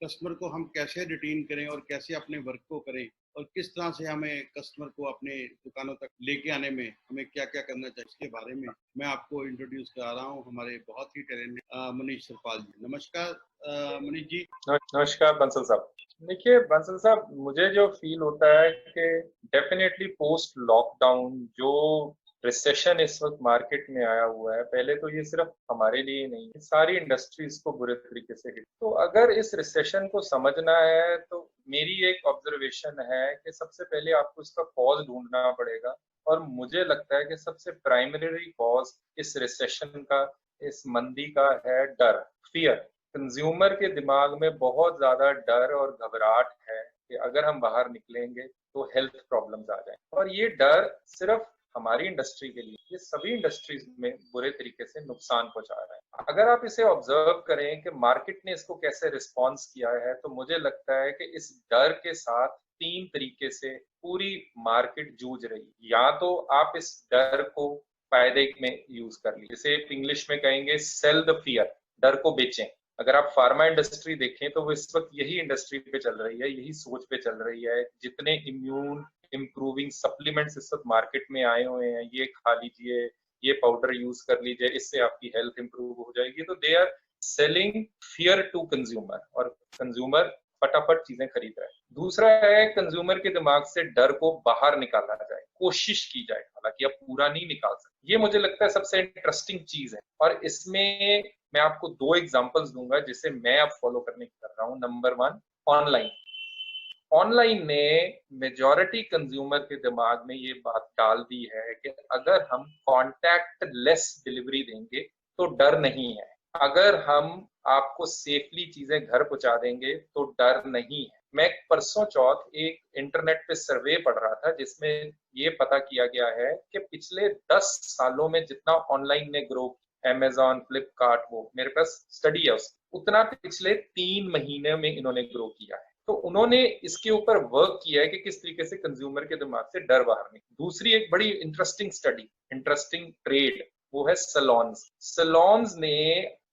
Customer को हम कैसे रिटेन करें और कैसे अपने वर्क को करें और किस तरह से हमें कस्टमर को अपने दुकानों तक लेके आने में हमें क्या क्या करना चाहिए, इसके बारे में मैं आपको इंट्रोड्यूस करा रहा हूँ हमारे बहुत ही टैलेंटेड मनीष सरपाल जी। नमस्कार मनीष जी। नमस्कार बंसल साहब। देखिए बंसल साहब, मुझे जो फील होता है कि डेफिनेटली पोस्ट लॉकडाउन जो रिसेशन इस वक्त मार्केट में आया हुआ है, पहले तो ये सिर्फ हमारे लिए नहीं, सारी इंडस्ट्रीज को बुरे तरीके से हिट। तो अगर इस रिसेशन को समझना है तो मेरी एक ऑब्जर्वेशन है कि सबसे पहले आपको इसका कॉज ढूंढना पड़ेगा। और मुझे लगता है कि सबसे प्राइमरी कॉज इस रिसेशन का, इस मंदी का है डर, फियर। कंज्यूमर के दिमाग में बहुत ज्यादा डर और घबराहट है कि अगर हम बाहर निकलेंगे तो हेल्थ प्रॉब्लम्स आ जाएं। और ये डर सिर्फ हमारी इंडस्ट्री के लिए, ये सभी इंडस्ट्रीज में बुरे तरीके से नुकसान पहुंचा रहा है। अगर आप इसे ऑब्जर्व करें कि मार्केट ने इसको कैसे रिस्पॉन्स किया है, तो मुझे लगता है कि इस डर के साथ तीन तरीके से पूरी मार्केट जूझ रही है। या तो आप इस डर को फायदे में यूज कर लीजिए, जिसे इंग्लिश में कहेंगे सेल द फियर, डर को बेचें। अगर आप फार्मा इंडस्ट्री देखें तो वो इस वक्त यही इंडस्ट्री पे चल रही है, यही सोच पे चल रही है। जितने इम्यून इम्प्रूविंग सप्लीमेंट्स इस वक्त मार्केट में आए हुए हैं, ये खा लीजिए, ये पाउडर यूज कर लीजिए, इससे आपकी हेल्थ इंप्रूव हो जाएगी। तो they are selling fear to consumer, और कंज्यूमर फटाफट चीजें खरीद रहे हैं। दूसरा है, कंज्यूमर के दिमाग से डर को बाहर निकाला जाए, कोशिश की जाए, हालांकि अब पूरा नहीं निकाल सकते। ये मुझे लगता है सबसे इंटरेस्टिंग चीज है। और इसमें मैं आपको दो एग्जांपल्स दूंगा जिसे मैं अब फॉलो करने की कर रहा हूँ। Number one, online. ऑनलाइन ने मेजॉरिटी कंज्यूमर के दिमाग में ये बात डाल दी है कि अगर हम कॉन्टैक्ट लेस डिलीवरी देंगे तो डर नहीं है, अगर हम आपको सेफली चीजें घर पहुंचा देंगे तो डर नहीं है। मैं परसों चौथ एक इंटरनेट पे सर्वे पढ़ रहा था जिसमें ये पता किया गया है कि पिछले 10 सालों में जितना ऑनलाइन ने ग्रो, अमेजॉन, फ्लिपकार्ट, वो मेरे पास स्टडी है उसकी, उतना पिछले 3 महीने में इन्होंने ग्रो किया है। तो उन्होंने इसके ऊपर वर्क किया है कि किस तरीके से कंज्यूमर के दिमाग से डर बाहर निकले। दूसरी एक बड़ी इंटरेस्टिंग स्टडी, इंटरेस्टिंग ट्रेड, वो है सैलून्स। सैलून्स ने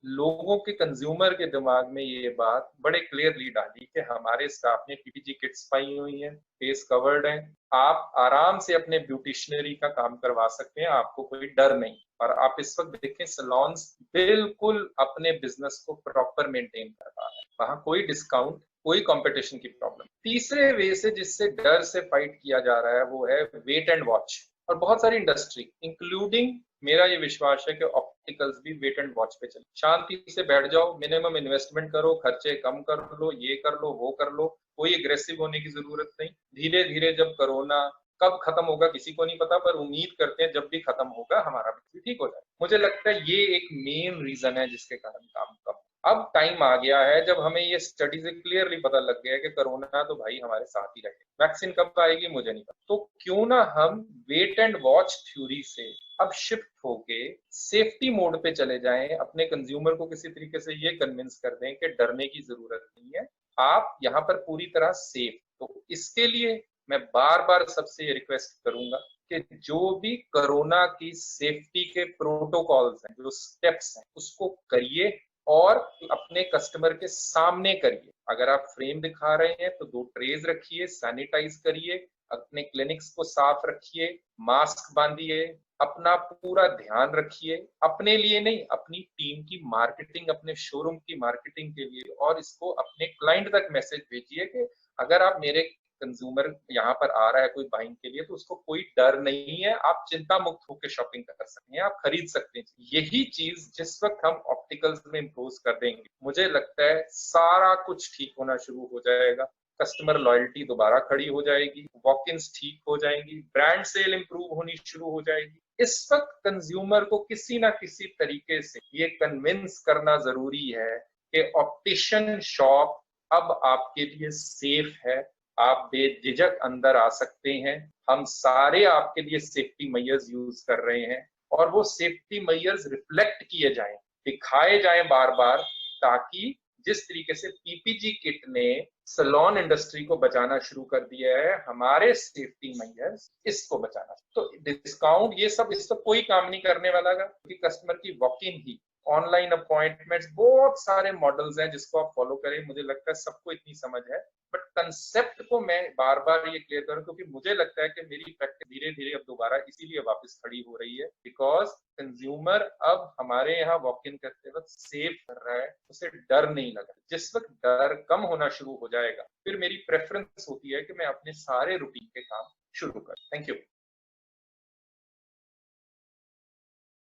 लोगों के, कंज्यूमर के दिमाग में ये बात बड़े क्लियरली डाली कि हमारे स्टाफ ने पीपीजी किट्स पाई हुई हैं, फेस कवर्ड है, आप आराम से अपने ब्यूटिशनरी का काम करवा सकते हैं, आपको कोई डर नहीं। और आप इस वक्त देखें, सैलून्स बिल्कुल अपने बिजनेस को प्रॉपर मेंटेन कर रहा है, वहां कोई डिस्काउंट, कोई कंपटीशन की प्रॉब्लम। तीसरे वे से जिससे डर से फाइट किया जा रहा है वो है वेट एंड वॉच। और बहुत सारी इंडस्ट्री इंक्लूडिंग, मेरा ये विश्वास है कि ऑप्टिकल्स भी वेट एंड वॉच पे चले। शांति से बैठ जाओ, मिनिमम इन्वेस्टमेंट करो, खर्चे कम कर लो, ये कर लो, वो कर लो, कोई एग्रेसिव होने की जरूरत नहीं। धीरे धीरे, जब कोरोना कब खत्म होगा किसी को नहीं पता, पर उम्मीद करते हैं जब भी खत्म होगा हमारा भी ठीक हो जाए। मुझे लगता है ये एक मेन रीजन है जिसके कारण काम कम। अब टाइम आ गया है जब हमें ये स्टडी से क्लियरली पता लग गया है कि कोरोना तो भाई हमारे साथ ही रहेगा। वैक्सीन कब आएगी मुझे नहीं पता, तो क्यों ना हम वेट एंड वॉच थ्योरी से अब शिफ्ट होके सेफ्टी मोड पे चले जाएं, अपने कंज्यूमर को किसी तरीके से ये कन्विंस कर दें कि डरने की जरूरत नहीं है, आप यहाँ पर पूरी तरह सेफ। तो इसके लिए मैं बार बार सबसे ये रिक्वेस्ट करूंगा कि जो भी कोरोना की सेफ्टी के प्रोटोकॉल्स हैं, जो स्टेप्स हैं, उसको करिए और अपने कस्टमर के सामने करिए। अगर आप फ्रेम दिखा रहे हैं तो 2 ट्रेज रखिए, सैनिटाइज करिए, अपने क्लिनिक्स को साफ रखिए, मास्क बांधिए, अपना पूरा ध्यान रखिए, अपने लिए नहीं, अपनी टीम की मार्केटिंग, अपने शोरूम की मार्केटिंग के लिए। और इसको अपने क्लाइंट तक मैसेज भेजिए कि अगर आप मेरे कंज्यूमर यहाँ पर आ रहा है कोई बाइंग के लिए तो उसको कोई डर नहीं है, आप चिंता मुक्त होकर शॉपिंग कर सकते हैं, आप खरीद सकते हैं। यही चीज जिस वक्त हम ऑप्टिकल्स में इम्पोज कर देंगे, मुझे लगता है सारा कुछ ठीक होना शुरू हो जाएगा। कस्टमर लॉयल्टी दोबारा खड़ी हो जाएगी, वॉक इन्स ठीक हो जाएंगी, ब्रांड सेल इंप्रूव होनी शुरू हो जाएगी। इस वक्त कंज्यूमर को किसी ना किसी तरीके से ये कन्विंस करना जरूरी है कि ऑप्टिशियन शॉप अब आपके लिए सेफ है, आप बेझिझक अंदर आ सकते हैं, हम सारे आपके लिए सेफ्टी मेजर्स यूज कर रहे हैं। और वो सेफ्टी मेजर्स रिफ्लेक्ट किए जाएं, दिखाए जाएं बार बार, ताकि जिस तरीके से पीपीजी किट ने सैलून इंडस्ट्री को बचाना शुरू कर दिया है, हमारे सेफ्टी मेजर्स इसको बचाना। तो डिस्काउंट ये सब, इससे कोई काम नहीं करने वाला, क्योंकि कस्टमर की walk in he online appointments, बहुत सारे मॉडल्स हैं जिसको आप फॉलो करें। मुझे लगता है सबको इतनी समझ है, बट कंसेप्ट को मैं बार बार ये क्लियर करूं, क्योंकि मुझे लगता है कि मेरी प्रैक्टिस धीरे धीरे अब दोबारा इसीलिए वापस खड़ी हो रही है बिकॉज कंज्यूमर अब हमारे यहाँ वॉक इन करते वक्त सेव कर रहा है, उसे डर नहीं लगा। जिस वक्त डर कम होना शुरू हो जाएगा, फिर मेरी प्रेफरेंस होती है कि मैं अपने सारे रूटीन के काम शुरू करूं। Thank you.